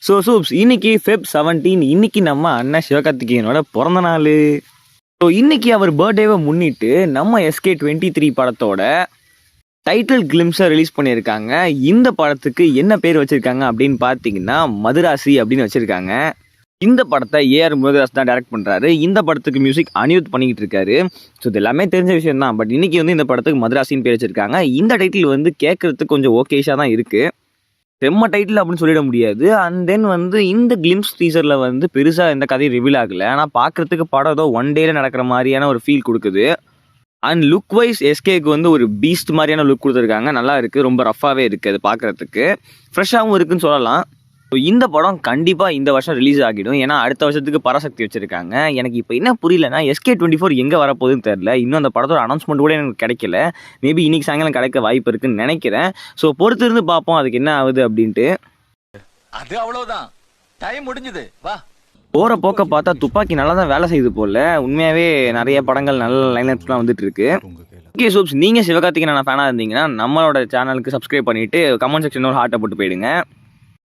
Soups இன்னைக்கு Feb 17 இன்னைக்கு நம்ம அண்ணன் சிவகார்த்திகேயனோட பிறந்த நாள். ஸோ இன்னைக்கு அவர் பர்த்டேவை முன்னிட்டு நம்ம SK23 படத்தோட டைட்டில் கிளிம்ஸை ரிலீஸ் பண்ணியிருக்காங்க. இந்த படத்துக்கு என்ன பேர் வச்சுருக்காங்க அப்படின்னு பார்த்தீங்கன்னா மதுராசி அப்படின்னு வச்சுருக்காங்க. இந்த படத்தை ஏஆர் முருகதாஸ் தான் டைரக்ட் பண்ணுறாரு. இந்த படத்துக்கு மியூசிக் அனிருத் பண்ணிக்கிட்டு இருக்காரு. ஸோ இது எல்லாமே தெரிஞ்ச விஷயம் தான். பட் இன்னைக்கு இந்த படத்துக்கு மதுராசின்னு பேர் வச்சுருக்காங்க. இந்த டைட்டில் கேட்குறதுக்கு கொஞ்சம் ஓகேஷாக தான் இருக்குது. செம்ம டைட்டில் அப்படின்னு சொல்லிட முடியாது. அண்ட் தென் இந்த கிளிம்ஸ் டீசரில் பெருசாக எந்த கதையும் ரிவீல் ஆகலை. ஆனால் பார்க்குறதுக்கு படம் ஏதோ ஒன் டேல நடக்கிற மாதிரியான ஒரு ஃபீல் கொடுக்குது. அண்ட் லுக் வைஸ் எஸ்கேக்கு ஒரு பீஸ்ட் மாதிரியான லுக் கொடுத்துருக்காங்க. நல்லா இருக்குது, ரொம்ப ரஃபாகவே இருக்குது. அது பார்க்குறதுக்கு ஃப்ரெஷ்ஷாகவும் இருக்குதுன்னு சொல்லலாம். ஸோ இந்த படம் கண்டிப்பாக இந்த வருஷம் ரிலீஸ் ஆகிடும். ஏன்னா அடுத்த வருஷத்துக்கு பராசக்தி வச்சுருக்காங்க. எனக்கு இப்போ என்ன புரியலன்னா SK24 எங்கே வரப்போகுதுன்னு தெரில. இன்னும் அந்த படத்தோட அனௌன்ஸ்மெண்ட் கூட எனக்கு கிடைக்கல. மேபி இன்னைக்கு சாயங்காலம் கிடைக்க வாய்ப்பு இருக்குன்னு நினைக்கிறேன். ஸோ பொறுத்திருந்து பார்ப்போம் அதுக்கு என்ன ஆகுது அப்படின்ட்டு. அது அவ்வளவுதான், டைம் முடிஞ்சது, வா. போகிற போக்க பார்த்தா துப்பாக்கி நல்லா தான் வேலை செய்யுது போல். உண்மையாகவே நிறைய படங்கள் நல்ல லைனப்ஸ்லாம் வந்துட்டு இருக்கு. ஓகே சூப்ஸ், நீங்கள் சிவகார்த்திகேயன் ஃபேனாக இருந்தீங்கன்னா நம்மளோட சேனலுக்கு சப்ஸ்கிரைப் பண்ணிவிட்டு கமெண்ட் செக்ஷனில் ஒரு ஹார்ட்டை போட்டு போயிடுங்க.